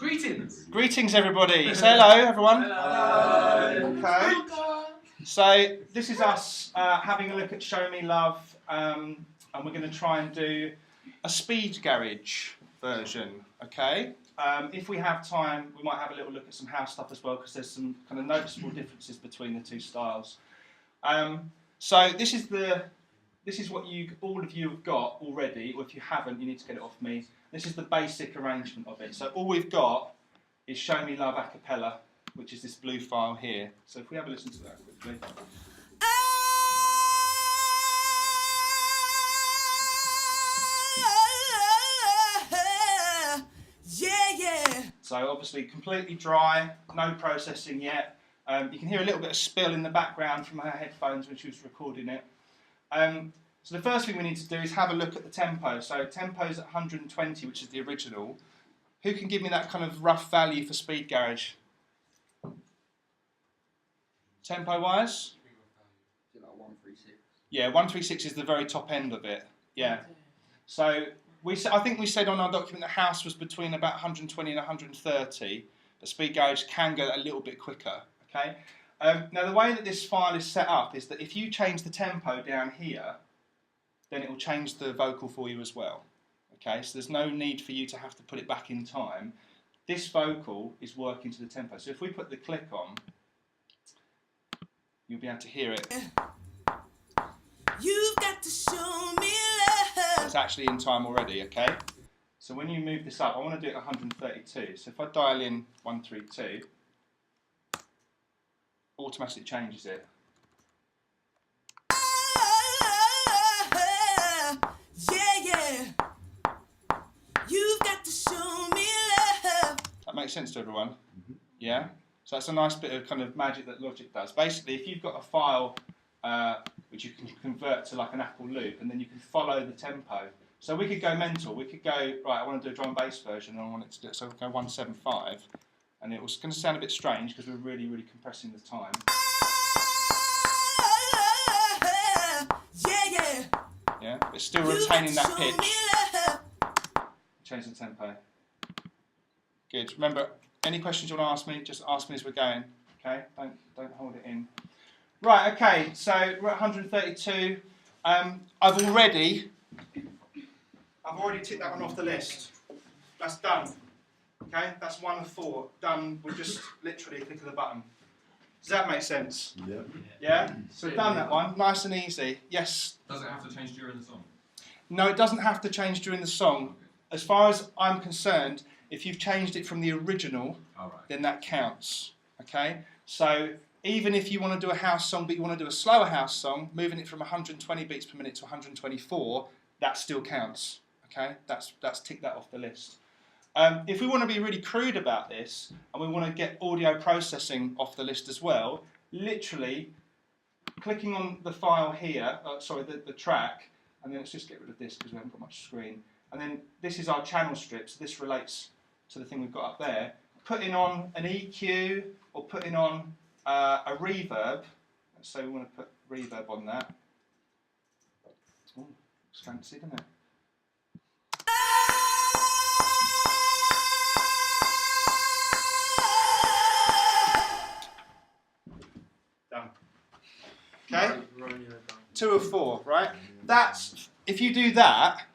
Greetings! Greetings, everybody. Say hello, everyone. Hello! Okay. So this is us having a look at Show Me Love, and we're going to try and do a speed garage version. Okay. If we have time, we might have a little look at some house stuff as well, because there's some kind of noticeable differences between the two styles. So this is what all of you have got already, or if you haven't, you need to get it off me. This is the basic arrangement of it. So all we've got is Show Me Love a cappella, which is this blue file here. So if we have a listen to that quickly. So obviously completely dry, no processing yet. You can hear a little bit of spill in the background from her headphones when she was recording it. So the first thing we need to do is have a look at the tempo. So tempo's at 120, which is the original. Who can give me that kind of rough value for speed garage? Tempo-wise? Is it like 136? Yeah, 136 is the very top end of it. Yeah. So I think we said on our document the house was between about 120 and 130. The speed garage can go a little bit quicker. Okay. Now the way that this file is set up is that if you change the tempo down here, then it will change the vocal for you as well. Okay, so there's no need for you to have to put it back in time. This vocal is working to the tempo. So if we put the click on, you'll be able to hear it. You've got to show me love. It's actually in time already, okay? So when you move this up, I want to do it 132. So if I dial in 132, automatically changes it. You've got to show me love. That makes sense to everyone? Mm-hmm. Yeah? So that's a nice bit of kind of magic that Logic does. Basically, if you've got a file which you can convert to like an Apple loop, and then you can follow the tempo. So we could go mental. We could go, right, I want to do a drum and bass version, and I want it to do it. So we'll go 175. And it was going to sound a bit strange because we're really, really compressing the time. Yeah, but still retaining that pitch. Change the tempo. Good. Remember, any questions you want to ask me, just ask me as we're going. Okay? Don't hold it in. Right, okay, so we're at 132. I've already ticked that one off the list. That's done. Okay? That's 1 of 4. Done. We're just literally a click of the button. Does that make sense? Yeah. Yeah? So done that one. Nice and easy. Yes? Does it have to change during the song? No, it doesn't have to change during the song. As far as I'm concerned, if you've changed it from the original, then that counts. Okay? So even if you want to do a house song, but you want to do a slower house song, moving it from 120 beats per minute to 124, that still counts. Okay? That's tick that off the list. If we want to be really crude about this, and we want to get audio processing off the list as well, literally clicking on the file here, the track, and then let's just get rid of this because we haven't got much screen. And then this is our channel strip, so this relates to the thing we've got up there. Putting on an EQ or putting on a reverb. Let's say we want to put reverb on that. Oh, it's fancy, doesn't it? Done. Okay? 2 of 4, right? That's, if you do that,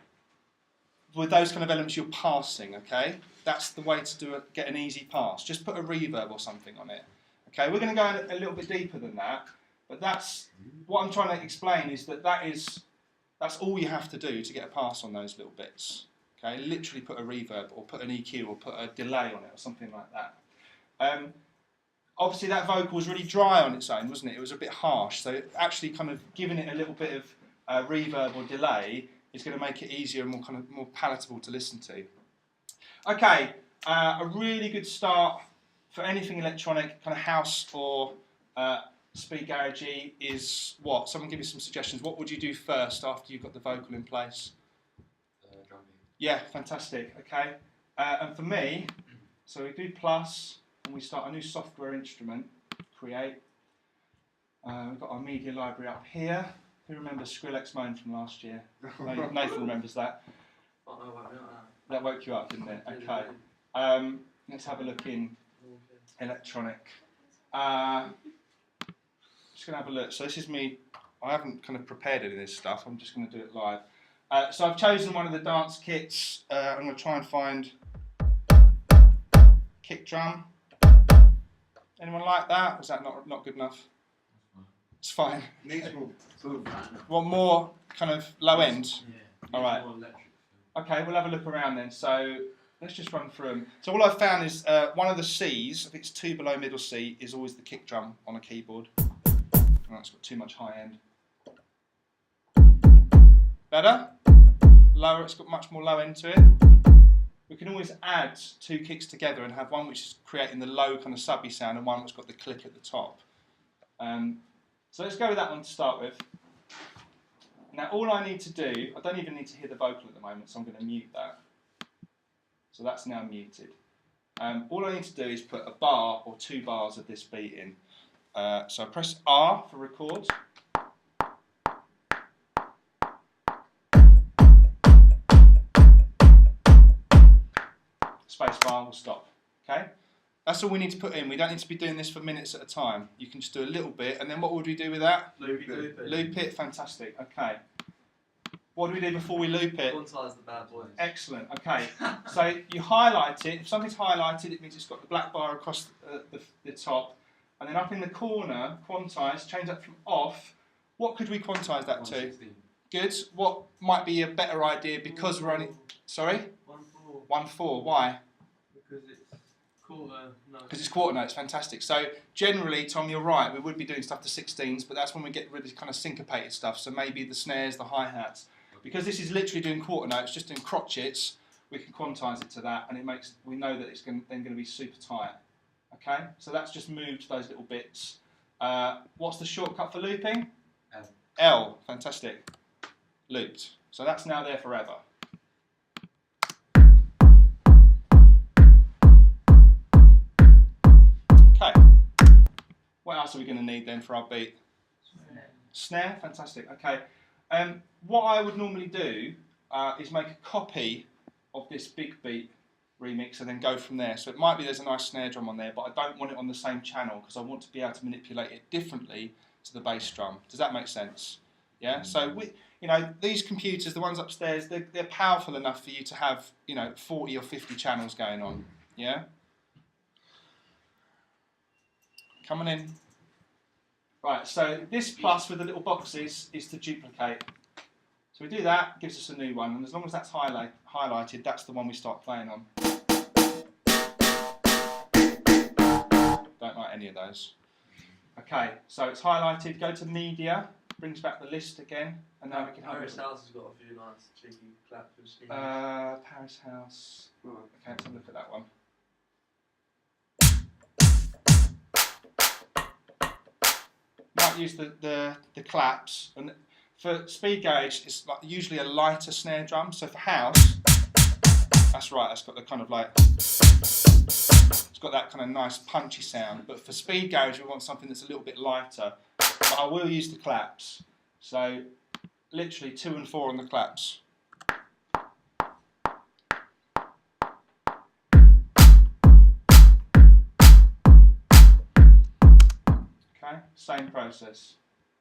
with those kind of elements you're passing, okay? That's the way to get an easy pass. Just put a reverb or something on it. Okay, we're going to go a little bit deeper than that, but that's what I'm trying to explain is that's all you have to do to get a pass on those little bits. Okay, literally put a reverb or put an EQ or put a delay on it or something like that. Obviously that vocal was really dry on its own, wasn't it? It was a bit harsh, so actually kind of giving it a little bit of reverb or delay is going to make it easier and more palatable to listen to. Okay, a really good start for anything electronic, kind of house or speed garagey is what? Someone give me some suggestions. What would you do first after you've got the vocal in place? Drum beat. Yeah, fantastic. Okay, and for me, so we do plus and we start a new software instrument, create. We've got our media library up here. Who remembers Skrillex Moan from last year? Nathan remembers that. That woke you up, didn't it? Okay. Let's have a look in electronic. Just going to have a look. So this is me. I haven't kind of prepared any of this stuff. I'm just going to do it live. So I've chosen one of the dance kits. I'm going to try and find kick drum. Anyone like that? Or is that not good enough? It's fine. Want more kind of low end? Yeah. All right. More electric. Okay, we'll have a look around then. So let's just run through them. So all I've found is one of the C's, if it's 2 below middle C, is always the kick drum on a keyboard. Oh, it's got too much high end. Better? Lower, it's got much more low end to it. We can always add 2 kicks together and have one which is creating the low kind of subby sound and one that's got the click at the top. So let's go with that one to start with. Now all I need to do, I don't even need to hear the vocal at the moment, so I'm going to mute that. So that's now muted. All I need to do is put a bar or 2 bars of this beat in. So I press R for record. Space bar will stop. Okay? That's all we need to put in. We don't need to be doing this for minutes at a time. You can just do a little bit, and then what would we do with that? Loop it. Loop it, fantastic. Okay. What do we do before we loop it? Quantize the bad boys. Excellent. Okay. So you highlight it. If something's highlighted, it means it's got the black bar across the top. And then up in the corner, quantize, change that from off. What could we quantize that to? 116. Good. What might be a better idea because we're only... Sorry? 1/4. 1/4. Why? Because it's quarter notes. Because it's quarter notes. Fantastic. So generally, Tom, you're right. We would be doing stuff to 16s, but that's when we get rid of kind of syncopated stuff. So maybe the snares, the hi-hats. Because this is literally doing quarter notes, just doing crotchets, we can quantize it to that, and it makes we know that it's then going to be super tight. Okay, so that's just moved those little bits. What's the shortcut for looping? L. L. Fantastic. Looped. So that's now there forever. Okay. What else are we going to need then for our beat? Snare. Fantastic. Okay. What I would normally do is make a copy of this big beat remix and then go from there. So it might be there's a nice snare drum on there, but I don't want it on the same channel because I want to be able to manipulate it differently to the bass drum. Does that make sense? Yeah. So these computers, the ones upstairs, they're powerful enough for you to have 40 or 50 channels going on. Yeah. Coming in. Right, so this plus with the little boxes is to duplicate. So we do that, gives us a new one, and as long as that's highlighted, that's the one we start playing on. Don't like any of those. Okay, so it's highlighted, go to media, brings back the list again, and now we can have Paris House has got a few nice cheeky claps with sneakers. Paris House. Okay, let's have a look at that one. Might use the claps, and for speed gauge it's like usually a lighter snare drum. So for house, that's right, it's got the kind of like, it's got that kind of nice punchy sound. But for speed gauge we want something that's a little bit lighter. But I will use the claps. So literally 2 and 4 on the claps. Same process.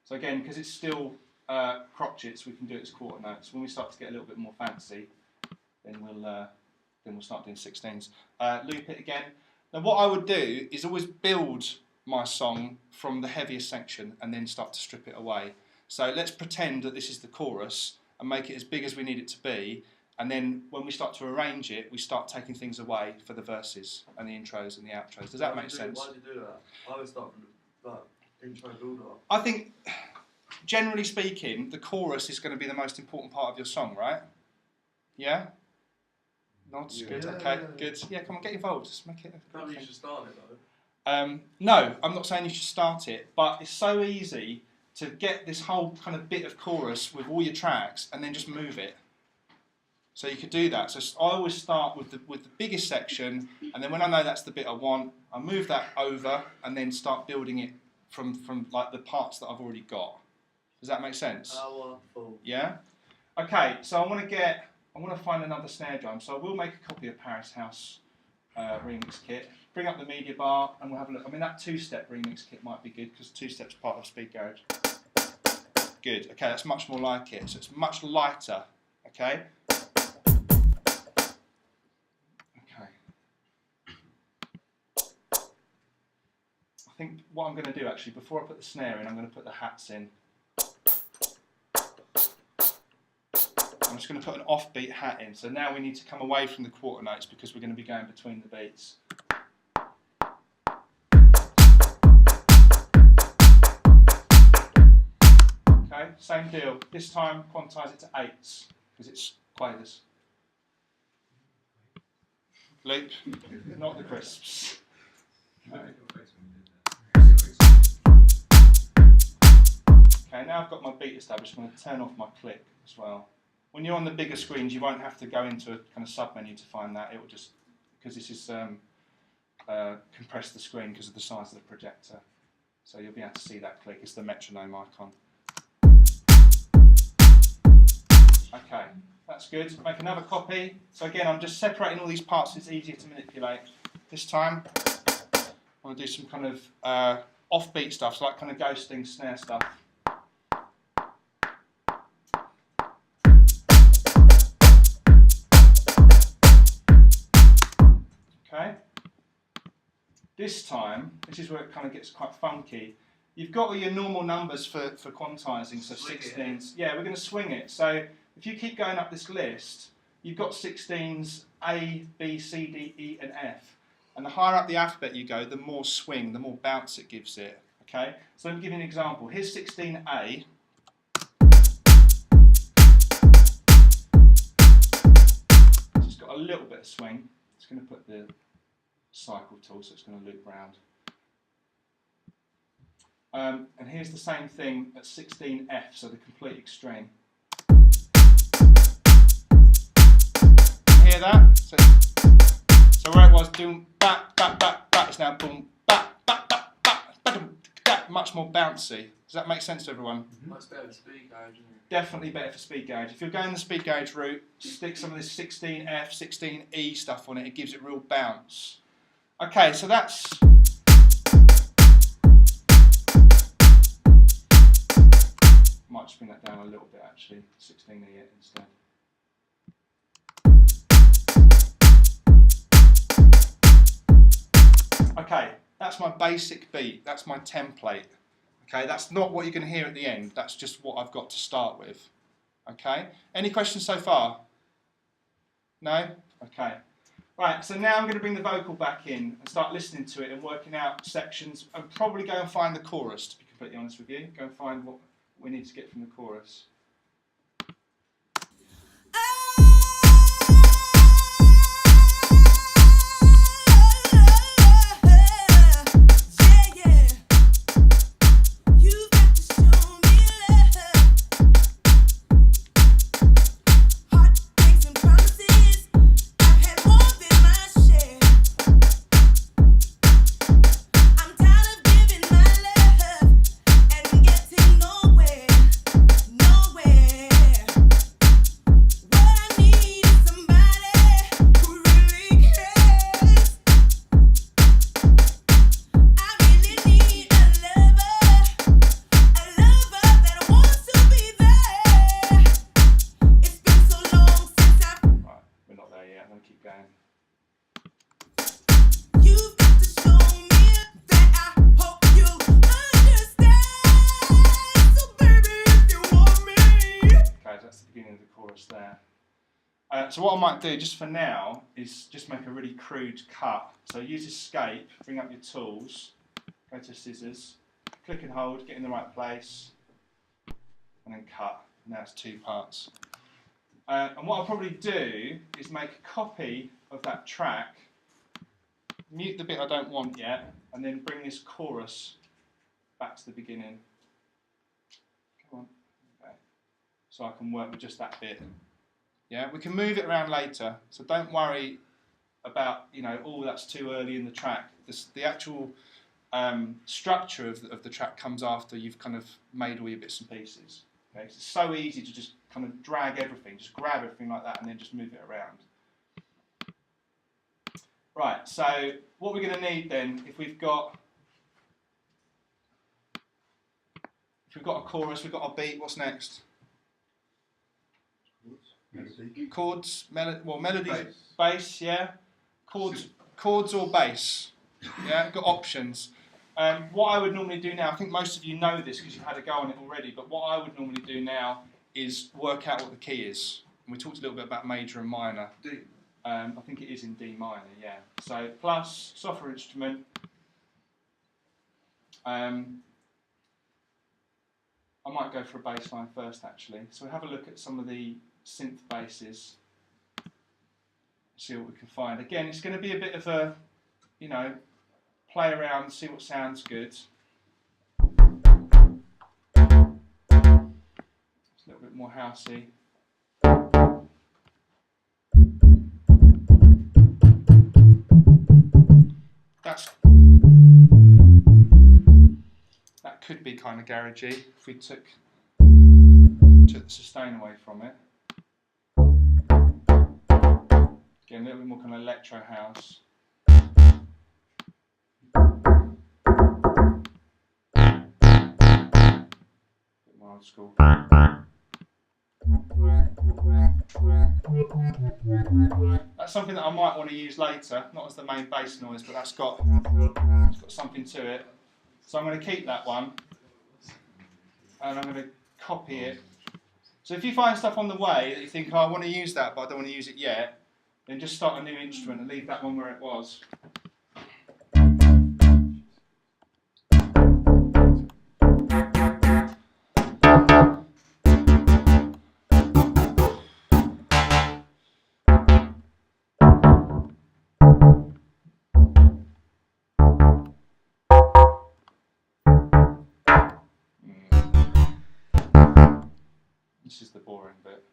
So again, because it's still crotchets, we can do it as quarter notes. When we start to get a little bit more fancy, then we'll start doing 16s. Loop it again. Now what I would do is always build my song from the heaviest section and then start to strip it away. So let's pretend that this is the chorus and make it as big as we need it to be. And then when we start to arrange it, we start taking things away for the verses and the intros and the outros. Does that make sense? Why do you do that? I would start from the intro build up. I think, generally speaking, the chorus is going to be the most important part of your song, right? Yeah? Nods? Yeah. Good, Yeah, okay, yeah. good. Yeah, come on, get involved. Just make it a Probably thing. you should start it though. No, I'm not saying you should start it, but it's so easy to get this whole kind of bit of chorus with all your tracks and then just move it. So you could do that. So I always start with the biggest section, and then when I know that's the bit I want, I move that over and then start building it from like the parts that I've already got. Does that make sense? Powerful. Yeah? Okay, so I want to find another snare drum. So I will make a copy of Paris House remix kit. Bring up the media bar and we'll have a look. I mean, that two-step remix kit might be good because two-step's part of Speed Garage. Good. Okay, that's much more like it. So it's much lighter. Okay. Okay. I think what I'm going to do actually, before I put the snare in, I'm going to put the hats in. I'm just going to put an offbeat hat in. So now we need to come away from the quarter notes because we're going to be going between the beats. Okay, same deal. This time quantize it to eighths because it's quavers. Loop, not the crisps. Okay. Okay, now I've got my beat established, I'm going to turn off my click as well. When you're on the bigger screens, you won't have to go into a kind of sub-menu to find that. It will just, because this is compress the screen because of the size of the projector. So you'll be able to see that click. It's the metronome icon. Okay, that's good. Make another copy. So again, I'm just separating all these parts so it's easier to manipulate. This time, I want to do some kind of offbeat stuff, so like kind of ghosting, snare stuff. Okay. This time, this is where it kind of gets quite funky. You've got all your normal numbers for quantizing, so 16s. Yeah, we're going to swing it. So if you keep going up this list, you've got 16s A, B, C, D, E, and F. And the higher up the alphabet you go, the more swing, the more bounce it gives it. Okay? So let me give you an example. Here's 16A. It's just got a little bit of swing. It's going to put the cycle tool, so it's going to loop round. And here's the same thing at 16F, so the complete extreme. Hear that? So where it was doom, bat, bat, bat, bat, it's now boom, bat, bat, bat, bat, bat, bat, much more bouncy. Does that make sense to everyone? Much better for Speed Garage, isn't it? Definitely better for Speed Garage. If you're going the Speed Garage route, stick some of this 16F, 16E stuff on it. It gives it real bounce. Okay, so that's... Might just bring that down a little bit actually, 16E instead. Okay, that's my basic beat, that's my template. Okay, that's not what you're going to hear at the end, that's just what I've got to start with. Okay, any questions so far? No? Okay. Right, so now I'm going to bring the vocal back in and start listening to it and working out sections and probably go and find the chorus, to be completely honest with you. Go and find what we need to get from the chorus. So what I might do just for now is just make a really crude cut. So use escape, bring up your tools, go to scissors, click and hold, get in the right place, and then cut. Now it's two parts. And what I'll probably do is make a copy of that track, mute the bit I don't want yet, and then bring this chorus back to the beginning. Come on. Okay. So I can work with just that bit. Yeah, we can move it around later, so don't worry about, you know, oh, that's too early in the track. The actual structure of the track comes after you've kind of made all your bits and pieces. Okay, so it's so easy to just kind of drag everything, just grab everything like that and then just move it around. Right, so what we're going to need then, if we've got a chorus, we've got a beat, what's next? Chords, melody, bass, yeah. Chords or bass, yeah. Got options. What I would normally do now, I think most of you know this because you've had a go on it already, but what I would normally do now is work out what the key is. And we talked a little bit about major and minor. D. I think it is in D minor, yeah. So plus software instrument. I might go for a bass line first, actually. So we have a look at some of the synth basses. See what we can find. Again, it's going to be a bit of a, play around, see what sounds good. It's a little bit more housey. That could be kind of garagey if we took the sustain away from it. Again, a little bit more kind of electro house. Bit more old school. That's something that I might want to use later, not as the main bass noise, but it's got something to it. So I'm going to keep that one, and I'm going to copy it. So if you find stuff on the way that you think, I want to use that, but I don't want to use it yet, then just start a new instrument and leave that one where it was. This is the boring bit.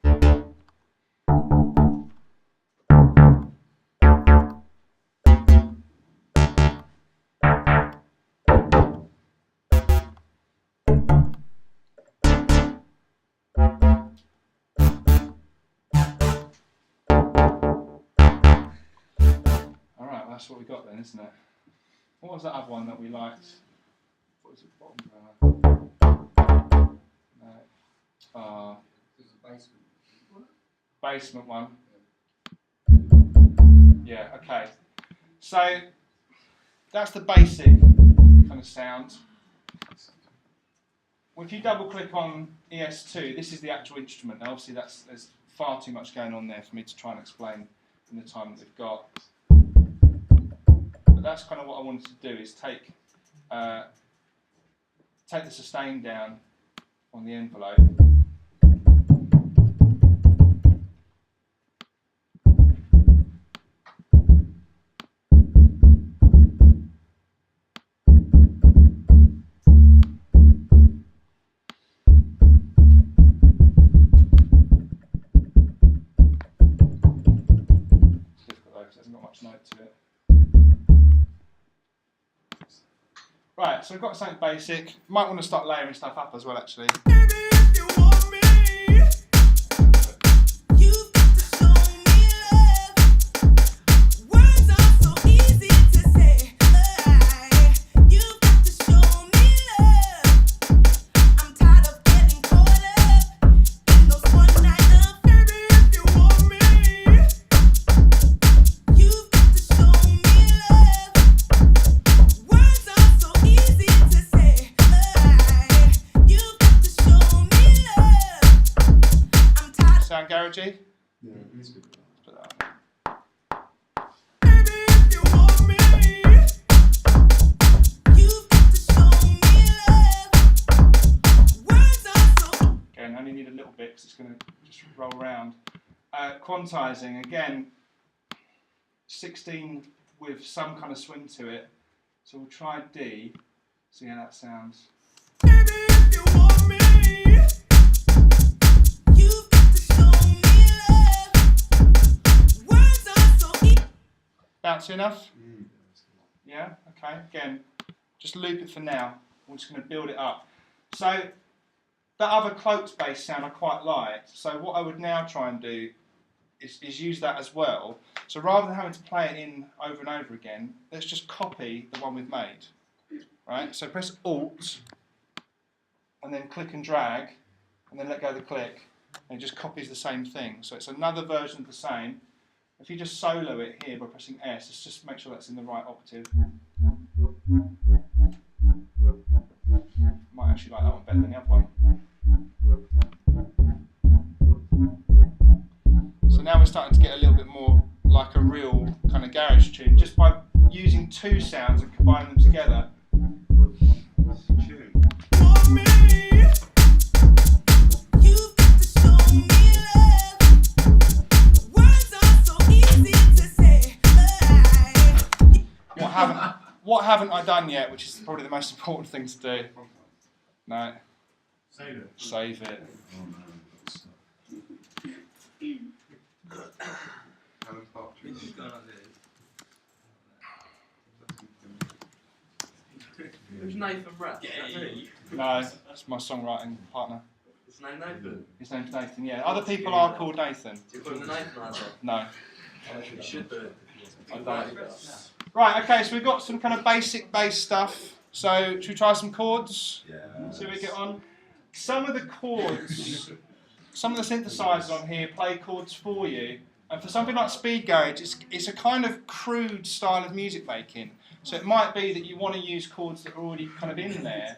Alright, that's what we got then, isn't it? What was that other one that we liked? What was it? Bottom no. Basement one. Yeah, okay. So that's the basic kind of sound. Well, if you double click on ES2, this is the actual instrument. Now obviously there's far too much going on there for me to try and explain in the time that we've got. But that's kind of what I wanted to do, is take the sustain down on the envelope. Note to it. Right, so we've got something basic. Might want to start layering stuff up as well, actually. Sound garagey? Yeah, it's good. Put that on. Again, I only need a little bit because it's going to just roll around. Quantizing, again, 16 with some kind of swing to it. So we'll try D, see how that sounds. Bouncy enough? Yeah, okay. Again, just loop it for now. We're just going to build it up. So that other cloaked bass sound I quite liked. So what I would now try and do is use that as well. So rather than having to play it in over and over again, let's just copy the one we've made. Right? So press Alt, and then click and drag, and then let go of the click, and it just copies the same thing. So it's another version of the same. If you just solo it here by pressing S, let's just make sure that's in the right octave. Might actually like that one better than the other one. So now we're starting to get a little bit more like a real kind of garage tune, just by using two sounds and combining them together. What haven't I done yet, which is probably the most important thing to do? No. Save it. Save it. Who's Nathan Rapp? No, it's my songwriting partner. His name Nathan? His name's Nathan, yeah. Other people are called Nathan. Do you call him the Nathan Ladder? No. You should do it. I don't. Right, okay, so we've got some kind of basic bass stuff. So, should we try some chords? Yeah. See if we get on. Some of the chords, some of the synthesizers on here play chords for you. And for something like Speed Garage, it's a kind of crude style of music making. So it might be that you want to use chords that are already kind of in there.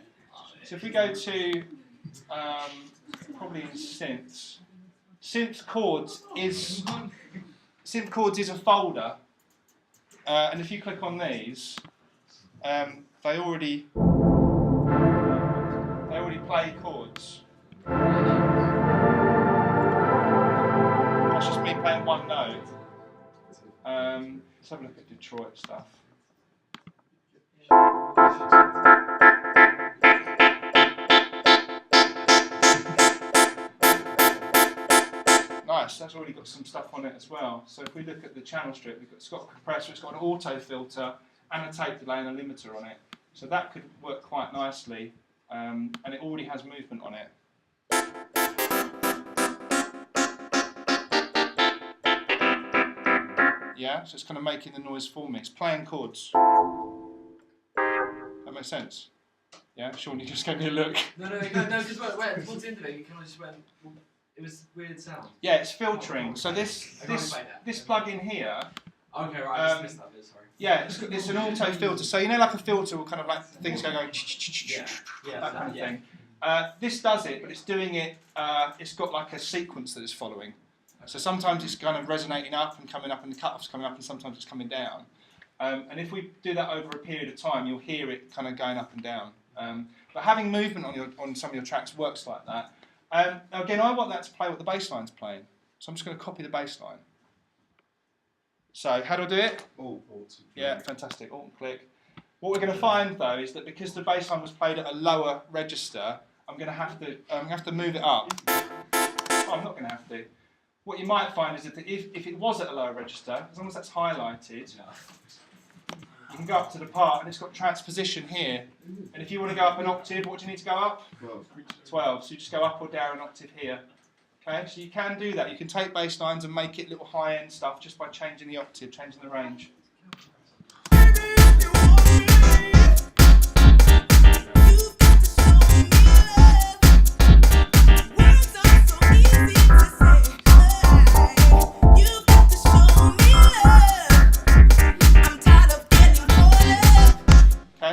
So if we go to, probably in synths, synth chords is a folder. And if you click on these, they already play chords. That's just me playing one note. Let's have a look at Detroit stuff. Nice, that's already got some stuff on it as well. So if we look at the channel strip, it's got a compressor, it's got an auto filter, and a tape delay and a limiter on it. So that could work quite nicely, and it already has movement on it. Yeah, so it's kind of making the noise for me. It's playing chords. That makes sense? Yeah, Sean, you just gave me a look. No, just wait, towards the end of it, you kind of just went, it was weird sound. Yeah, it's filtering. So this plug-in here, okay, right, I just missed that bit, sorry. yeah, it's an auto filter. So you know, like a filter will kind of like things going that kind of thing. This does it, but it's doing it. It's got like a sequence that it's following. So sometimes it's kind of resonating up and coming up, and the cut-off's coming up, and sometimes it's coming down. And if we do that over a period of time, you'll hear it kind of going up and down. But having movement on some of your tracks works like that. Now again, I want that to play what the bass line's playing. So I'm just going to copy the bass line. So how do I do it? Yeah, fantastic. Alt and click. What we're going to find though is that because the bass line was played at a lower register, I'm going to have to move it up. Oh, I'm not going to have to. What you might find is that if it was at a lower register, as long as that's highlighted, you can go up to the part and it's got transposition here. And if you want to go up an octave, what do you need to go up? 12. So you just go up or down an octave here. Okay, so you can do that. You can take bass lines and make it little high-end stuff just by changing the octave, changing the range.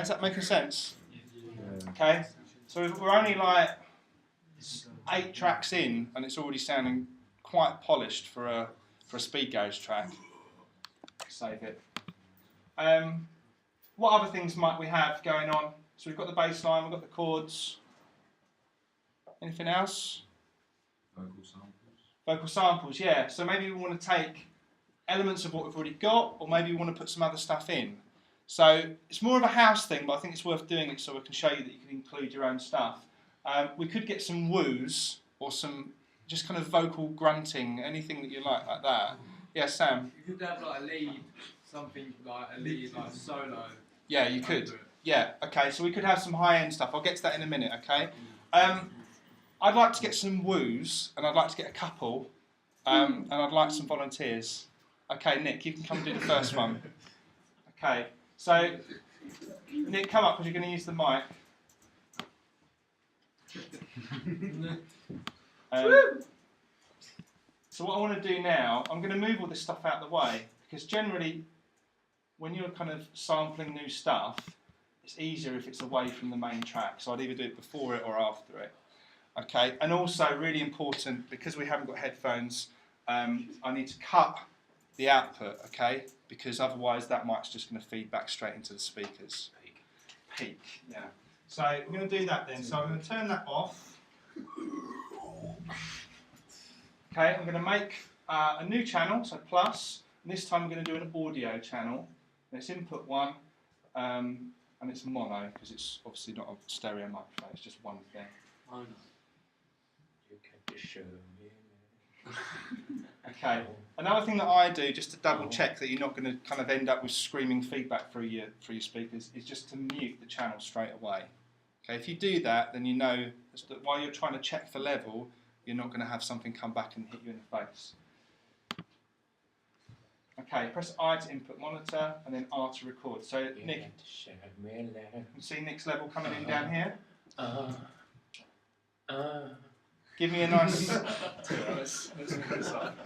Is that making sense? Okay, so we're only like 8 tracks in, and it's already sounding quite polished for a Speed Garage track. Save it. What other things might we have going on? So we've got the bass line, we've got the chords. Anything else? Vocal samples. Vocal samples, yeah. So maybe we want to take elements of what we've already got, or maybe we want to put some other stuff in. So it's more of a house thing, but I think it's worth doing it so we can show you that you can include your own stuff. We could get some woos or some just kind of vocal grunting, anything that you like that. Yeah, Sam? You could have like a lead, something like a lead, like a solo. Yeah, you could. Yeah, okay, so we could have some high-end stuff. I'll get to that in a minute, okay? I'd like to get some woos, and I'd like to get a couple. and I'd like some volunteers. Okay, Nick, you can come and do the first one. Okay, so Nick, come up because you're going to use the mic. So what I want to do now, I'm going to move all this stuff out of the way, because generally when you're kind of sampling new stuff, it's easier if it's away from the main track, so I'd either do it before it or after it. Okay, and also really important, because we haven't got headphones, I need to cut the output, okay, because otherwise that mic's just going to feed back straight into the speakers. Peak, yeah. So we're going to do that then, so I'm going to turn that off. Okay, I'm going to make a new channel, so plus, and this time I'm going to do an audio channel. And it's input 1, and it's mono, because it's obviously not a stereo microphone, it's just one thing. Mono. You can just show me. Okay, another thing that I do, just to double check that you're not going to kind of end up with screaming feedback through your speakers, is just to mute the channel straight away. Okay, if you do that, then you know that while you're trying to check the level, you're not going to have something come back and hit you in the face. Okay, press I to input monitor and then R to record. So Nick, you can see Nick's level coming in down here. Give me a nice. Let's put this up.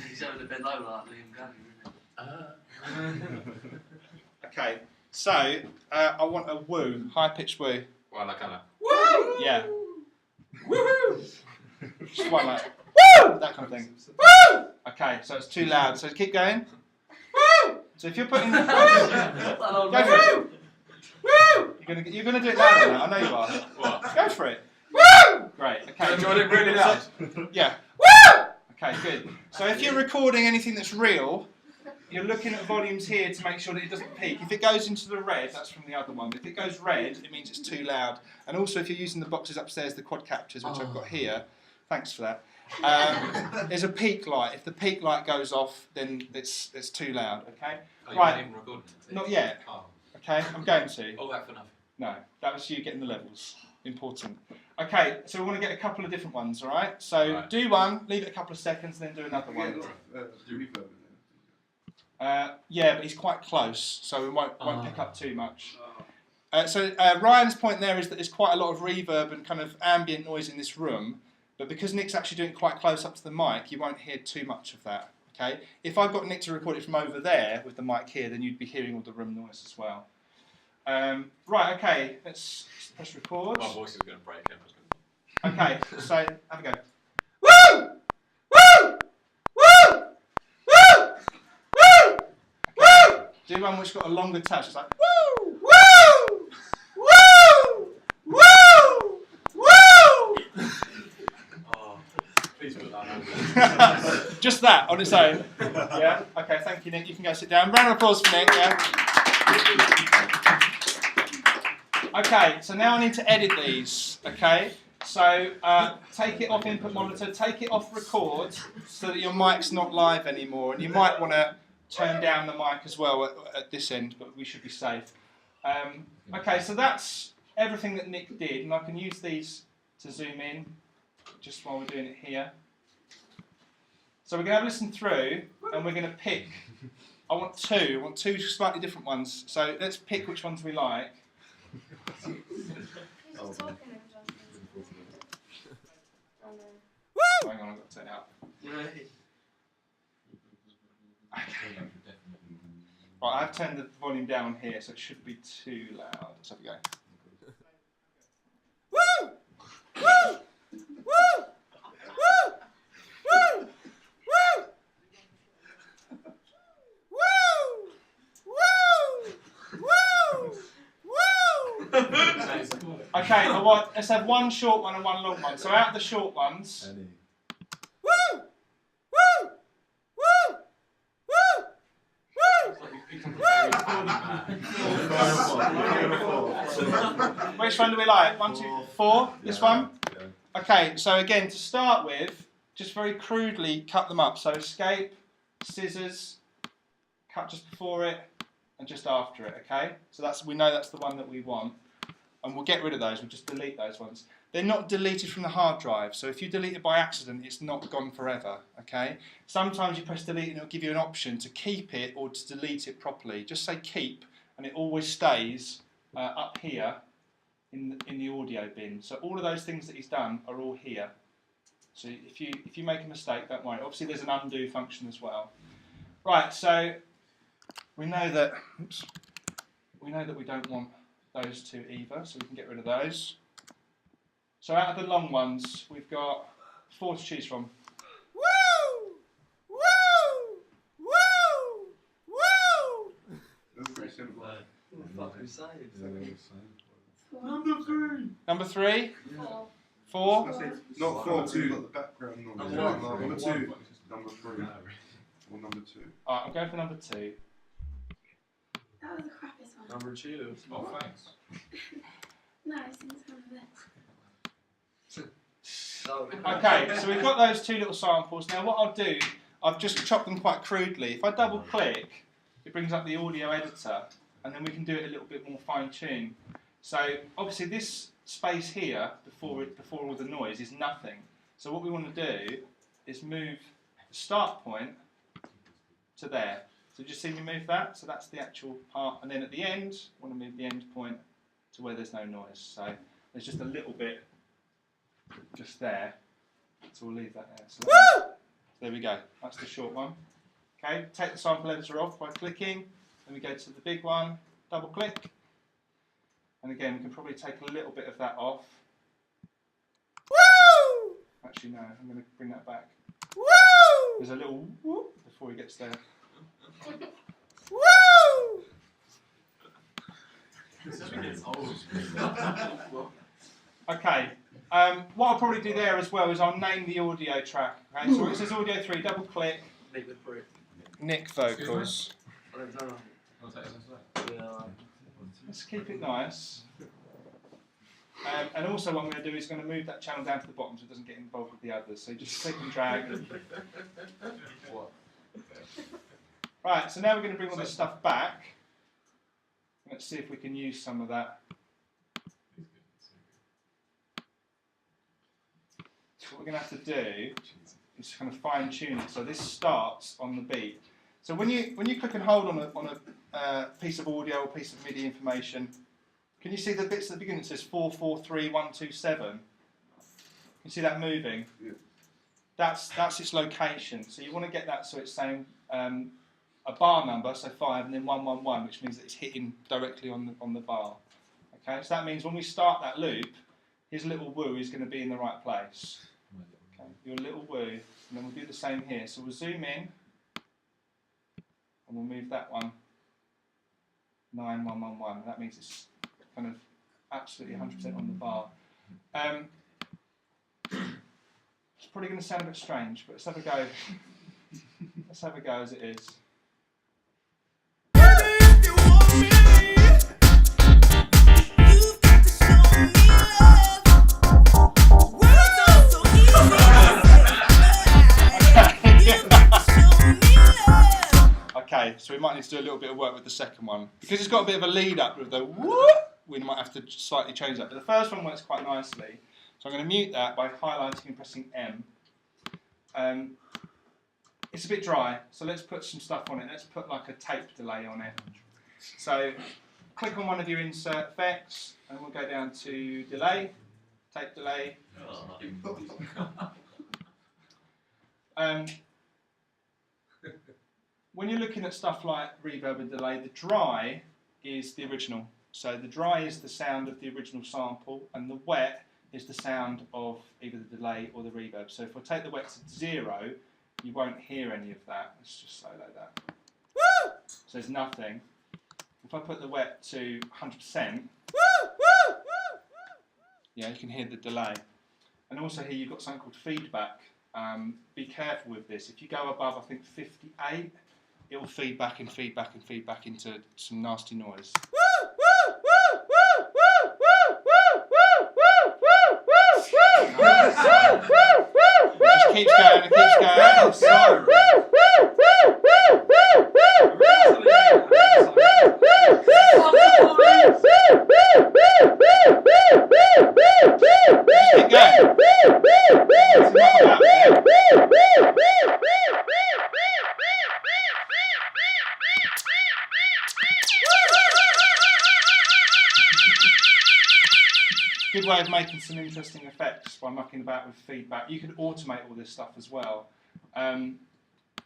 He's having a bit low like Liam Gallagher, isn't he? Okay, so I want a woo, high pitched woo. Well, I kind of. Woo! Yeah. Woohoo! Just one like woo! That kind of thing. Woo! Okay, so it's too loud. So keep going. Woo! So if you're putting woo, go for it. Woo! You're gonna do it louder now. I know you are. What? Go for it. Woo! Great. Okay. Do you want it really loud? Yeah. Woo! Okay, good. So if you're recording anything that's real, you're looking at volumes here to make sure that it doesn't peak. If it goes into the red, that's from the other one. If it goes red, it means it's too loud. And also if you're using the boxes upstairs, the quad captures, which I've got here, thanks for that, there's a peak light. If the peak light goes off, then it's too loud, okay? Oh, right. You're not even recording it? Not yet. Oh. Okay, I'm going to. All that for nothing. No, that was you getting the levels. Important. Okay, so we want to get a couple of different ones, all right? So Right. do one, leave it a couple of seconds, then do another one. Yeah, but he's quite close, so we won't pick up too much. So Ryan's point there is that there's quite a lot of reverb and kind of ambient noise in this room, but because Nick's actually doing it quite close up to the mic, you won't hear too much of that. Okay? If I've got Nick to record it from over there with the mic here, then you'd be hearing all the room noise as well. Right, okay, let's press record. My voice is going to break. Okay, so have a go. Woo! Woo! Woo! Woo! Woo! Woo! Do one which got a longer touch. It's like woo! Woo! Woo! Woo! Woo! Oh, please put that on. Just that on its own. Yeah. Okay. Thank you, Nick. You can go sit down. Round of applause for Nick. Yeah. Okay. So now I need to edit these. Okay. So take it off input monitor. Take it off record so that your mic's not live anymore. And you might want to turn down the mic as well at this end, but we should be safe. Okay. So that's everything that Nick did, and I can use these to zoom in just while we're doing it here. So we're going to have a listen through, and we're going to pick. I want two slightly different ones. So let's pick which ones we like. Hang on, I've got to turn it up. Okay. Right, I've turned the volume down here, so it shouldn't be too loud. Let's have a go. Woo! Woo! Woo! Woo! Woo! Woo! Woo! Woo! Woo! Okay, let's have one short one and one long one. So out of the short ones. Woo! Woo! Woo! Woo! Woo! Which one do we like? 1, 2, 4? This one? Okay, so again, to start with, just very crudely cut them up. So escape, scissors, cut just before it, and just after it, okay? So we know that's the one that we want. and we'll get rid of those. We'll just delete those ones. They're not deleted from the hard drive, so if you delete it by accident, it's not gone forever, okay? Sometimes you press delete and it'll give you an option to keep it or to delete it properly. Just say keep, and it always stays up here in the audio bin. So all of those things that he's done are all here. So if you make a mistake, don't worry. Obviously there's an undo function as well. Right, so we know that we don't want those two either, so we can get rid of those. So out of the long ones, we've got 4 to choose from. Woo! Woo! Woo! Woo! That's pretty simple. What the fuck are you saying? Number 3? 4. 4? Not 4, 2. Got the background noise. Number 2. Number 3. Or number 2. Alright, I'm going for number 2. That was the crappiest one. Number 2. Oh, thanks. No, it seems kind of it. Okay, so we've got those 2 little samples. Now what I'll do, I've just chopped them quite crudely. If I double click, it brings up the audio editor, and then we can do it a little bit more fine-tuned. So obviously this space here, before all the noise, is nothing. So what we want to do is move the start point to there. So just see me move that? So that's the actual part. And then at the end, I want to move the end point to where there's no noise. So there's just a little bit just there. So we'll leave that there. So there we go. That's the short one. Okay, take the sample editor off by clicking. Then we go to the big one, double click. And again, we can probably take a little bit of that off. Woo! Actually, no, I'm going to bring that back. Woo! There's a little whoop before he gets there. Woo! Okay, what I'll probably do there as well is I'll name the audio track. Okay, so it says audio 3, double click, Nick the Prick. Nick vocals. I don't know. I'll take this one. Yeah. Let's keep it nice. And also what I'm going to do is going to move that channel down to the bottom so it doesn't get involved with the others. So just click and drag. What? Right, so now we're going to bring all this stuff back. Let's see if we can use some of that. So what we're going to have to do is kind of fine tune it. So this starts on the beat. So when you click and hold on a piece of audio or piece of MIDI information, can you see the bits at the beginning? It says 4, 4, 3, 1, 2, 7. Can you see that moving? Yeah. That's its location. So you want to get that so it's saying a bar number, so 5, and then 1, 1, 1, which means that it's hitting directly on the bar. Okay, so that means when we start that loop, his little woo is going to be in the right place. Okay, your little woo, and then we'll do the same here. So we'll zoom in, and we'll move that one 9, 1, 1, 1. That means it's kind of absolutely 100% on the bar. It's probably going to sound a bit strange, but let's have a go. Let's have a go as it is. Okay, so we might need to do a little bit of work with the second one. Because it's got a bit of a lead up with the whoop, we might have to slightly change that. But the first one works quite nicely. So I'm going to mute that by highlighting and pressing M. It's a bit dry, so let's put some stuff on it. Let's put like a tape delay on it. So click on one of your insert effects, and we'll go down to delay, tape delay. When you're looking at stuff like reverb and delay, the dry is the original. So the dry is the sound of the original sample, and the wet is the sound of either the delay or the reverb. So if I take the wet to 0, you won't hear any of that. Let's just slow that. Woo! So there's nothing. If I put the wet to 100%, yeah, you can hear the delay. And also here you've got something called feedback. Be careful with this. If you go above, I think 58, it will feed back and feed back and feed back into some nasty noise. It just keeps going, it keeps going. So, good way of making some interesting effects by mucking about with feedback. You can automate all this stuff as well.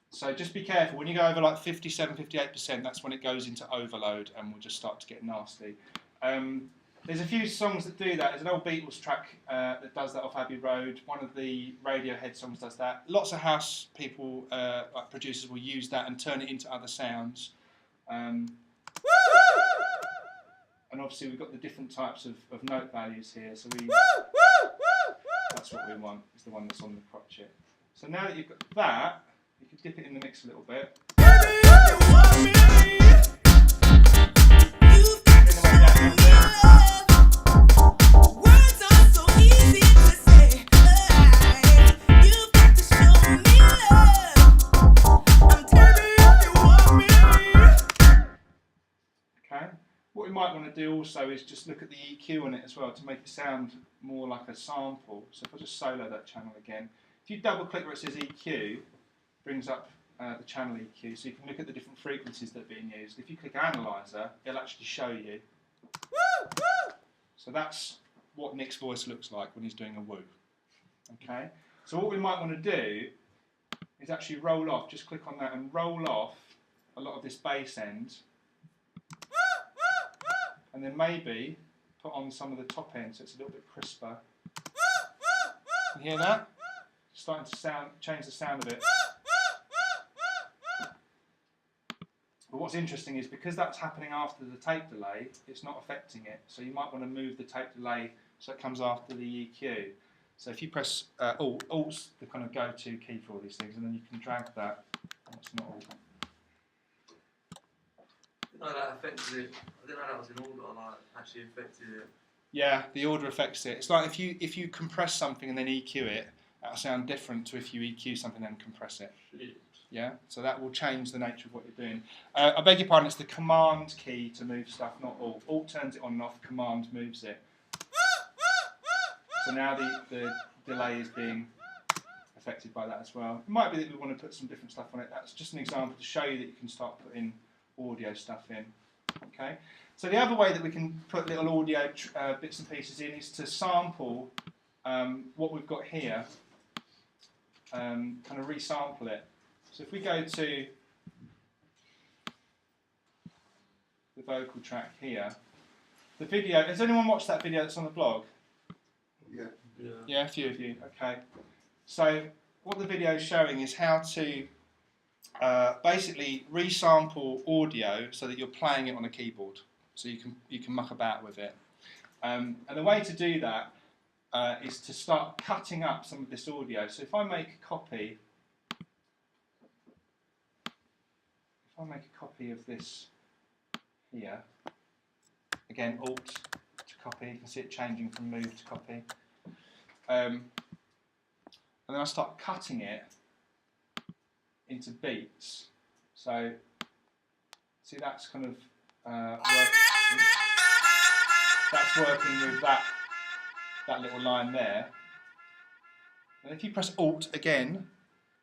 So just be careful. When you go over like 57, 58%, that's when it goes into overload and we'll just start to get nasty. There's a few songs that do that. There's an old Beatles track that does that off Abbey Road. One of the Radiohead songs does that. Lots of house people, like producers, will use that and turn it into other sounds. And obviously we've got the different types of note values here. So that's what we want, is the one that's on the crotchet. So now that you've got that, you can dip it in the mix a little bit. What we might want to do also is just look at the EQ on it as well to make it sound more like a sample. So if I just solo that channel again, if you double click where it says EQ, brings up the channel EQ, so you can look at the different frequencies that are being used. If you click Analyzer, it'll actually show you. So that's what Nick's voice looks like when he's doing a woo. Okay. So what we might want to do is actually roll off. Just click on that and roll off a lot of this bass end. And then maybe put on some of the top end so it's a little bit crisper. You hear that? Starting to change the sound of it. But what's interesting is because that's happening after the tape delay, it's not affecting it. So you might want to move the tape delay so it comes after the EQ. So if you press Alt, Alt's the kind of go-to key for all these things, and then you can drag that. That's not Alt. I didn't know that affected it. I didn't know that was in order, like actually affected it. Yeah, the order affects it. It's like if you compress something and then EQ it, that'll sound different to if you EQ something and then compress it. Shit. Yeah, so that will change the nature of what you're doing. I beg your pardon, it's the Command key to move stuff, not Alt. Alt turns it on and off, Command moves it. So now the delay is being affected by that as well. It might be that we want to put some different stuff on it. That's just an example to show you that you can start putting audio stuff in. Okay. So the other way that we can put little audio bits and pieces in is to sample what we've got here, kind of resample it. So if we go to the vocal track here, the video, has anyone watched that video that's on the blog? Yeah. Yeah. Yeah, a few of you. Okay. So what the video is showing is how to basically resample audio so that you're playing it on a keyboard, so you can muck about with it. And the way to do that is to start cutting up some of this audio. So if I make a copy of this here, again Alt to copy, you can see it changing from move to copy. And then I start cutting it into beats. So see, that's kind of that's working with that little line there. And if you press Alt again,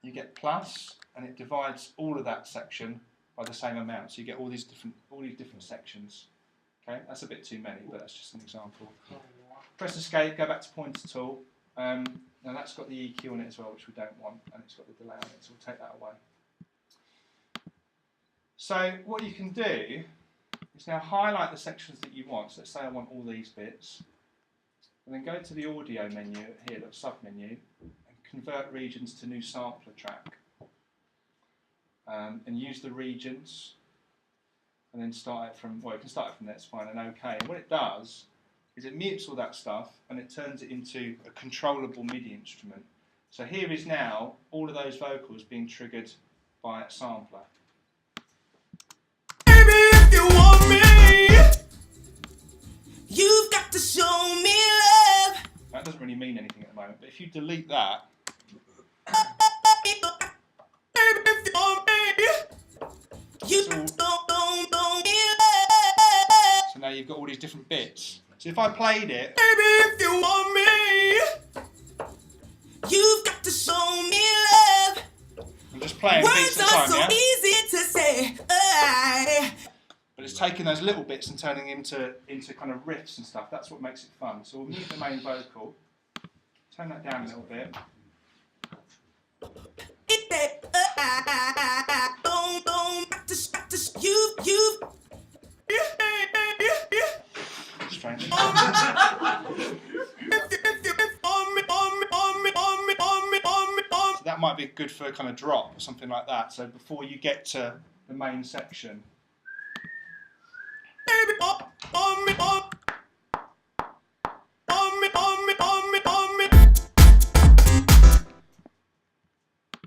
you get plus, and it divides all of that section by the same amount. So you get all these different sections. Okay, that's a bit too many, but that's just an example. Press Escape, go back to Pointer Tool. Now that's got the EQ on it as well, which we don't want, and it's got the delay on it, so we'll take that away. So what you can do is now highlight the sections that you want. So let's say I want all these bits, and then go to the audio menu here, little sub-menu, and convert regions to new sampler track. And use the regions, and then start it from, well, you can start it from there, it's fine, and OK. And what it does is it mutes all that stuff and it turns it into a controllable MIDI instrument. So here is now all of those vocals being triggered by a sampler. Baby, if you want me, you've got to show me love. That doesn't really mean anything at the moment, but if you delete that, Baby, if you want me, you don't me love. so now you've got all these different bits. So if I played it, Baby, if you want me, you've got to show me love. I'm just playing Words beats at are a so time, yeah? easy to say. But But it's taking those little bits and turning into kind of riffs and stuff. That's what makes it fun. So we'll mute the main vocal, turn that down a little bit. Strange. So that might be good for a kind of drop or something like that. So before you get to the main section.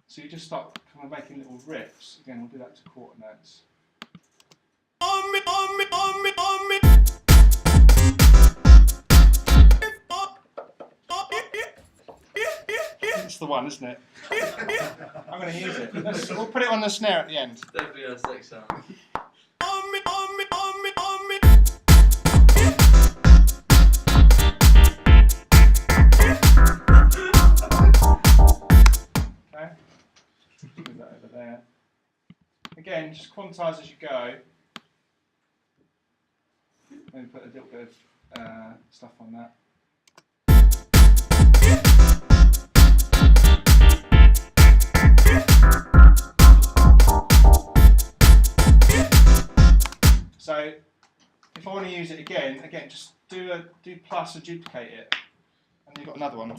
So you just start kind of making little riffs. Again, we'll do that to quarter notes. It's the one, isn't it? I'm going to use it. We'll put it on the snare at the end. Definitely a sex sound. Okay. Move that over there. Again, just quantise as you go. Maybe put a little bit of stuff on that. So, if I want to use it again, just do plus and duplicate it, and you've got another one.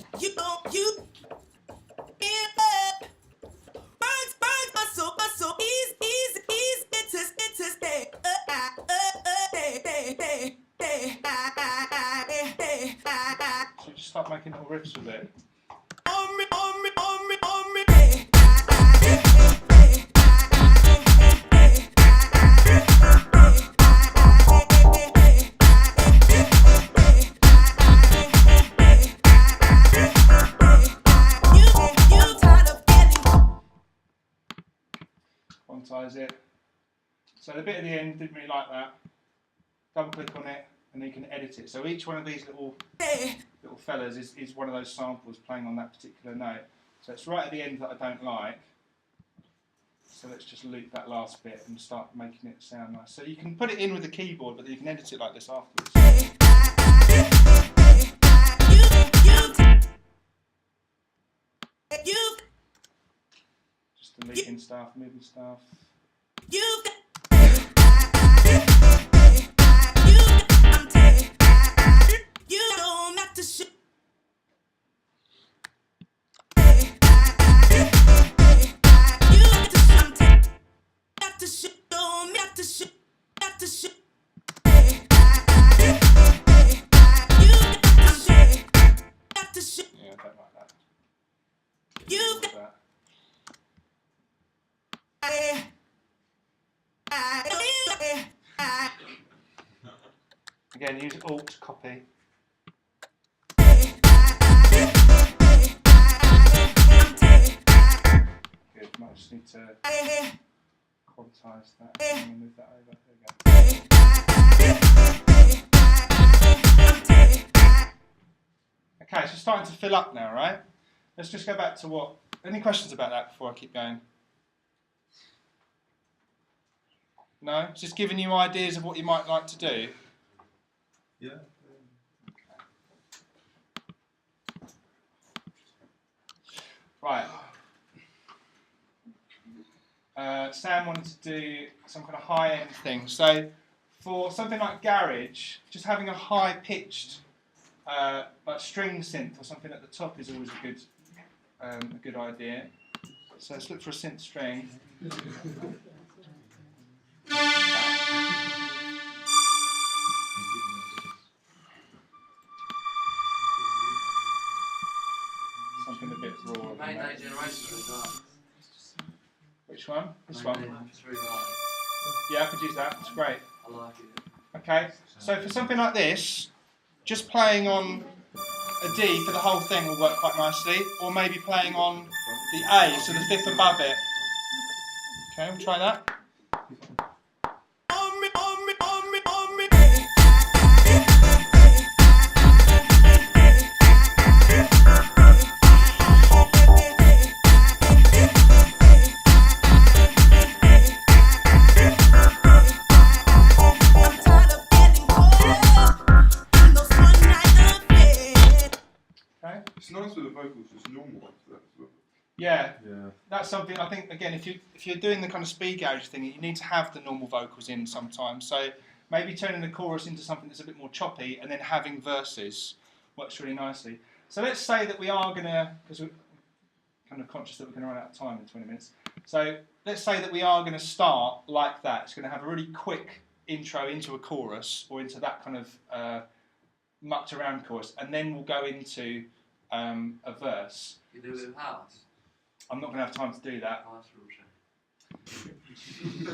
So just start making little riffs with it. Quantize it. So the bit at the end, didn't really like that. Double click on it and then you can edit it. So each one of these little fellas is one of those samples playing on that particular note. So it's right at the end that I don't like. So let's just loop that last bit and start making it sound nice. So you can put it in with the keyboard, but then you can edit it like this afterwards. Just deleting stuff, moving stuff. Yeah, I don't like that. Again, use Alt copy. Good, might just need to quantize that and move that over. There we go. Okay, so it's starting to fill up now, right? Let's just go back to what. Any questions about that before I keep going? No? It's just giving you ideas of what you might like to do. Yeah. Right. Sam wanted to do some kind of high-end thing. So for something like garage, just having a high-pitched like string synth or something at the top is always a good idea. So let's look for a synth string. Something a bit raw. Made that generation as well. Which one? This Made one? it, it's really nice. Yeah, I could use that. It's great. I like it. Okay, so for something like this, just playing on a D for the whole thing will work quite nicely, or maybe playing on the A, so the fifth above it. Okay, we'll try that. vocals just normal after that as well. Yeah, Yeah. that's something I think. Again, if you're doing the kind of speed gauge thing, you need to have the normal vocals in sometimes. So maybe turning the chorus into something that's a bit more choppy, and then having verses works really nicely. So let's say that we are gonna, because we're kind of conscious that we're going to run out of time in 20 minutes. So let's say that we are going to start like that. It's going to have a really quick intro into a chorus or into that kind of mucked around chorus, and then we'll go into a verse. You do it with house? I'm not going to have time to do that. Oh, that's a real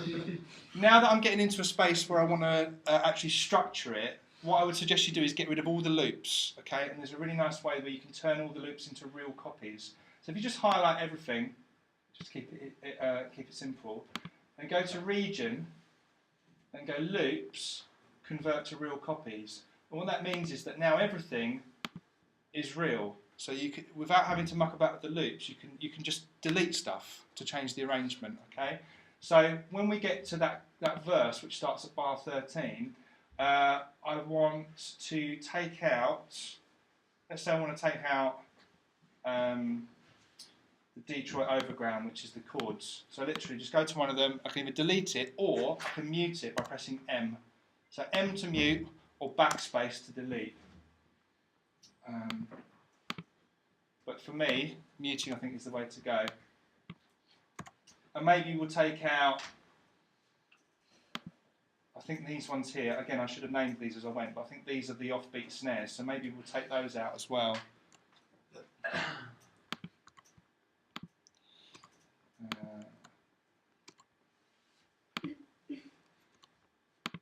shame. Now that I'm getting into a space where I want to actually structure it, what I would suggest you do is get rid of all the loops, okay? And there's a really nice way where you can turn all the loops into real copies. So if you just highlight everything, just keep it simple, and go to region, and go loops, convert to real copies. And what that means is that now everything is real. So you can, without having to muck about with the loops, you can just delete stuff to change the arrangement. Okay. So when we get to that verse, which starts at bar 13, I want to take out. Let's say I want to take out the Detroit Overground, which is the chords. So literally just go to one of them. I can either delete it or I can mute it by pressing M. So M to mute or backspace to delete. But for me, muting I think is the way to go. And maybe we'll take out, I think these ones here, again I should have named these as I went, but I think these are the offbeat snares, so maybe we'll take those out as well.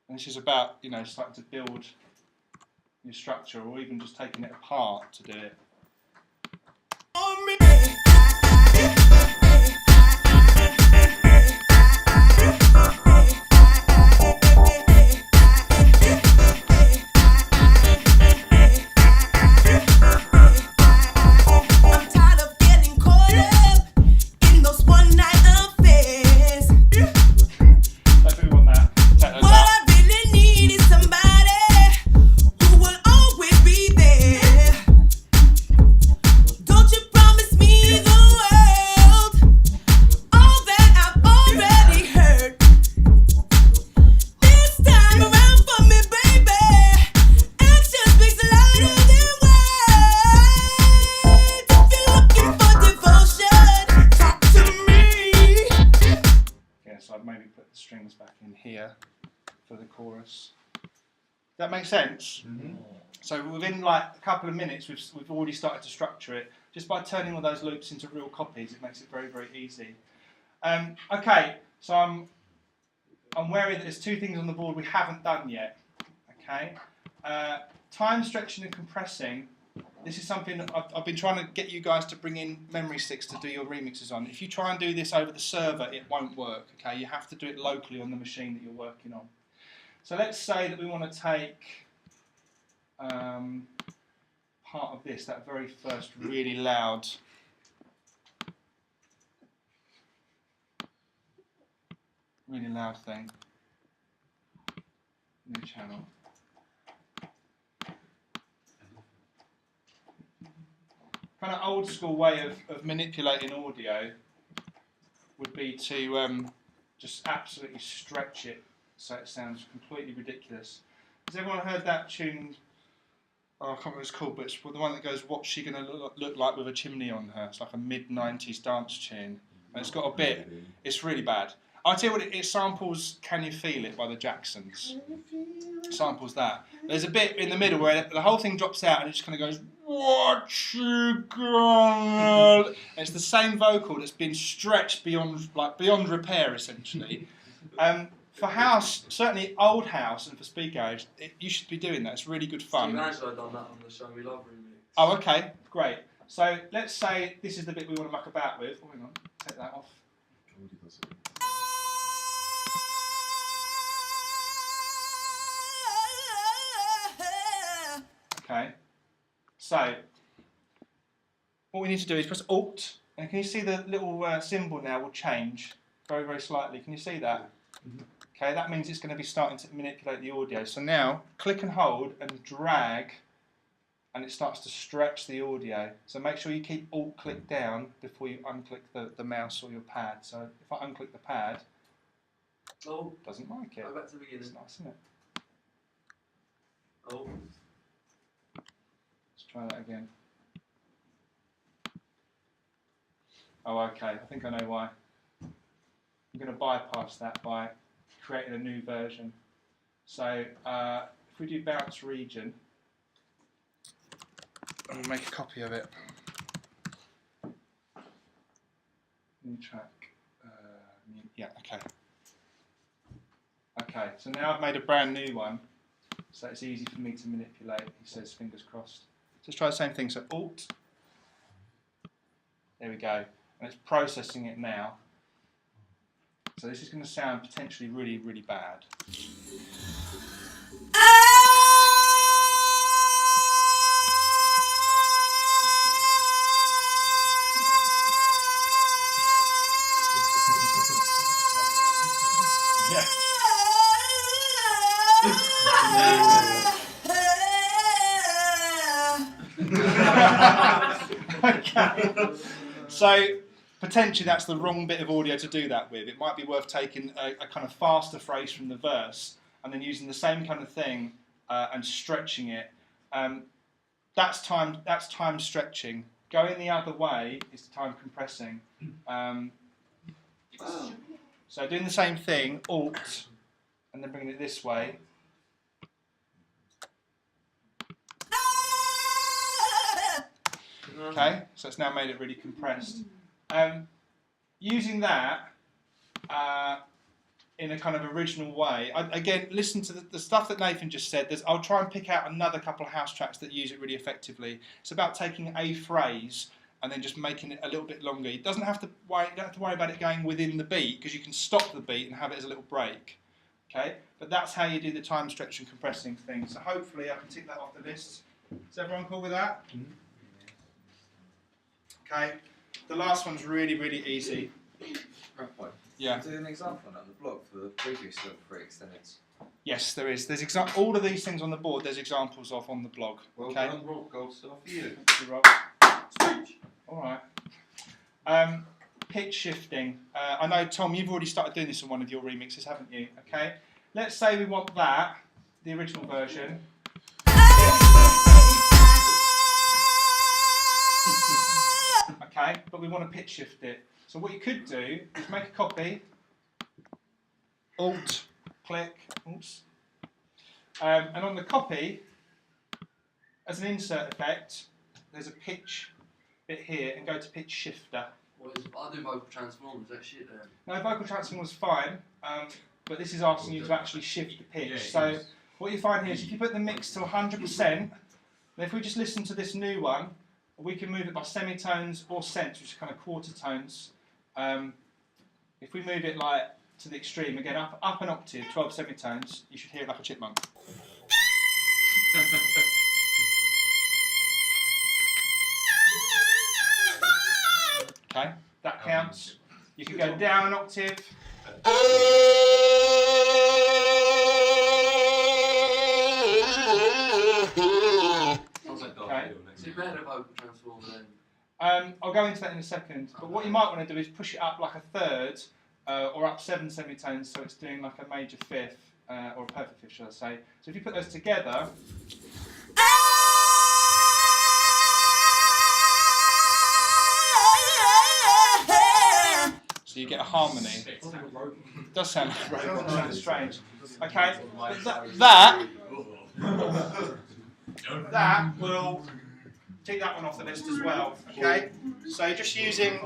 And this is about, starting to build your structure, or even just taking it apart to do it. That makes sense? Mm-hmm. So within like a couple of minutes we've already started to structure it. Just by turning all those loops into real copies, it makes it very, very easy. Okay, so I'm wary that there's two things on the board we haven't done yet. Okay, time stretching and compressing. This is something that I've been trying to get you guys to bring in memory sticks to do your remixes on. If you try and do this over the server, it won't work. Okay, you have to do it locally on the machine that you're working on. So let's say that we want to take part of this, that very first really loud thing. New channel. Kind of old school way of manipulating audio would be to just absolutely stretch it so it sounds completely ridiculous. Has everyone heard that tune? Oh, I can't remember what it's called, but it's the one that goes, "What's she gonna look like with a chimney on her?" It's like a mid-90s dance tune. And it's got a bit, it's really bad. I'll tell you what, it samples Can You Feel It by the Jacksons. It samples that. There's a bit in the middle where the whole thing drops out and it just kind of goes, "What you gonna..." And it's the same vocal that's been stretched beyond repair, essentially. For house, certainly old house, and for speed gauge, you should be doing that. It's really good fun. Steve Angelo done that on the show We Love remix. Oh, okay, great. So let's say this is the bit we want to muck about with. Oh, hang on, take that off. Okay. So what we need to do is press Alt, and can you see the little symbol now will change very, very slightly? Can you see that? Mm-hmm. Okay, that means it's going to be starting to manipulate the audio. So now, click and hold and drag and it starts to stretch the audio. So make sure you keep Alt click down before you unclick the mouse or your pad. So if I unclick the pad, Oh, it doesn't like it. go back to the beginning. It's nice, isn't it? Oh, Let's try that again. Oh, okay. I think I know why. I'm going to bypass that by creating a new version. So if we do bounce region, and we'll make a copy of it. New track. Yeah, okay. Okay, so now I've made a brand new one, so it's easy for me to manipulate. He says, fingers crossed. Let's try the same thing. So Alt. There we go. And it's processing it now. So this is going to sound potentially really, really bad. Yeah. Okay. So potentially that's the wrong bit of audio to do that with. It might be worth taking a kind of faster phrase from the verse and then using the same kind of thing and stretching it. That's time stretching. Going the other way is time compressing. So doing the same thing, Alt, and then bringing it this way. Okay, so it's now made it really compressed. Using that in a kind of original way, again, listen to the stuff that Nathan just said. I'll try and pick out another couple of house tracks that use it really effectively. It's about taking a phrase and then just making it a little bit longer. You don't have to worry about it going within the beat, because you can stop the beat and have it as a little break. Okay, but that's how you do the time stretch and compressing thing. So hopefully I can tick that off the list. Is everyone cool with that? Okay, the last one's really, really easy. Right. Yeah. Do an example on the blog for the previous little free extended. Yes, there is. There's all of these things on the board. There's examples of on the blog. Well Okay. done, Rob. Gold star for you. Thank you, Rob. All right. Pitch shifting. I know, Tom, you've already started doing this on one of your remixes, haven't you? Okay. Let's say we want that, the original version. Okay, but we want to pitch shift it. So what you could do is make a copy, Alt, click, oops, and on the copy, as an insert effect, there's a pitch bit here, and go to pitch shifter. I do vocal transformers, that shit there. No, vocal transform was fine, but this is asking you to actually shift the pitch. Yeah, So what you find here is if you put the mix to 100%, then if we just listen to this new one, we can move it by semitones or cents, which is kind of quarter tones. If we move it like to the extreme, again up an octave, 12 semitones, you should hear it like a chipmunk. Okay, that counts. You can go down an octave. Okay. Is it better vocal transformer then? I'll go into that in a second, but what you might want to do is push it up like a third or up 7 semitones, so it's doing like a major fifth or a perfect fifth, shall I say. So if you put those together, so you get a harmony. It does sound like a robot, it sounds strange. Okay, but that will take that one off the list as well. Okay, so just using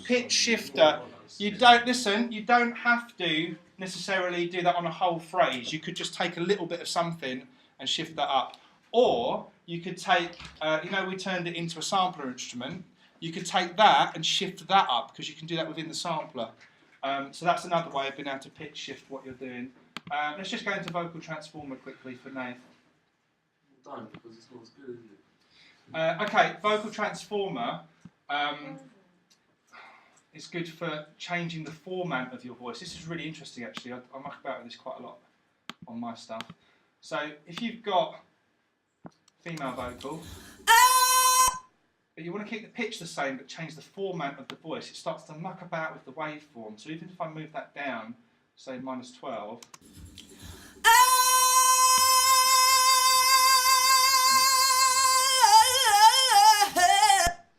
pitch shifter. You don't have to necessarily do that on a whole phrase. You could just take a little bit of something and shift that up. Or you could take, we turned it into a sampler instrument. You could take that and shift that up, because you can do that within the sampler. So that's another way of being able to pitch shift what you're doing. Let's just go into vocal transformer quickly for Nath. Don't, because it's not as good, isn't it? Okay, vocal transformer is good for changing the format of your voice. This is really interesting, actually. I muck about with this quite a lot on my stuff. So if you've got female vocal. But you want to keep the pitch the same, but change the format of the voice. It starts to muck about with the waveform. So even if I move that down, say -12.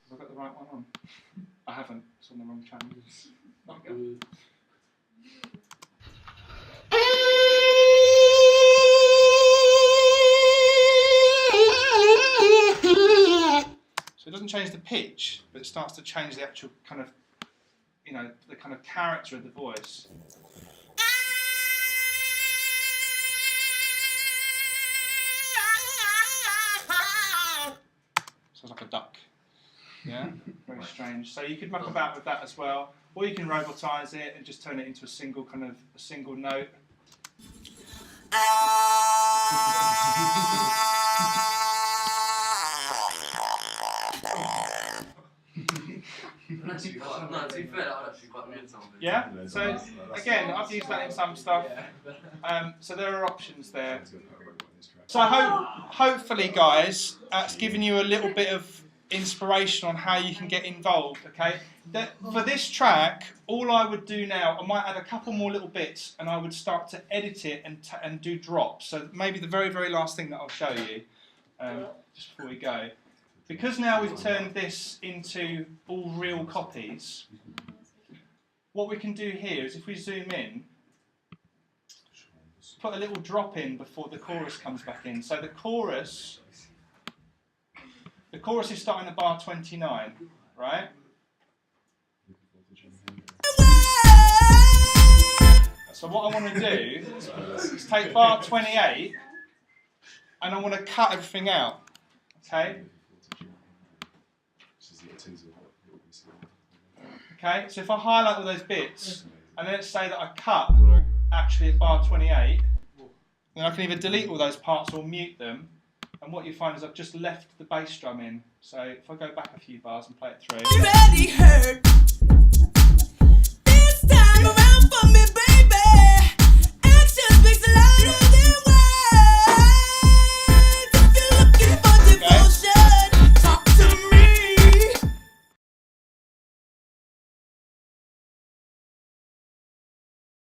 Have I got the right one on? I haven't. It's on the wrong channel. Okay. So it doesn't change the pitch, but it starts to change the actual kind of, you know, the kind of character of the voice. Sounds like a duck. Yeah, very strange. So you could muck about with that as well, or you can robotize it and just turn it into a single note. Actually, no, to be fair, that would actually quite weird something. Yeah. So again, I've used that in some stuff. So there are options there. So hopefully, guys, that's given you a little bit of inspiration on how you can get involved. Okay. For this track, all I would do now, I might add a couple more little bits, and I would start to edit it and do drops. So maybe the very, very last thing that I'll show you, just before we go. Because now we've turned this into all real copies, what we can do here is if we zoom in, put a little drop in before the chorus comes back in. So the chorus is starting at bar 29, right? So what I want to do is take bar 28 and I want to cut everything out, okay? Okay, so if I highlight all those bits, and let's say that I cut actually at bar 28, then I can either delete all those parts or mute them, and what you find is I've just left the bass drum in. So if I go back a few bars and play it through.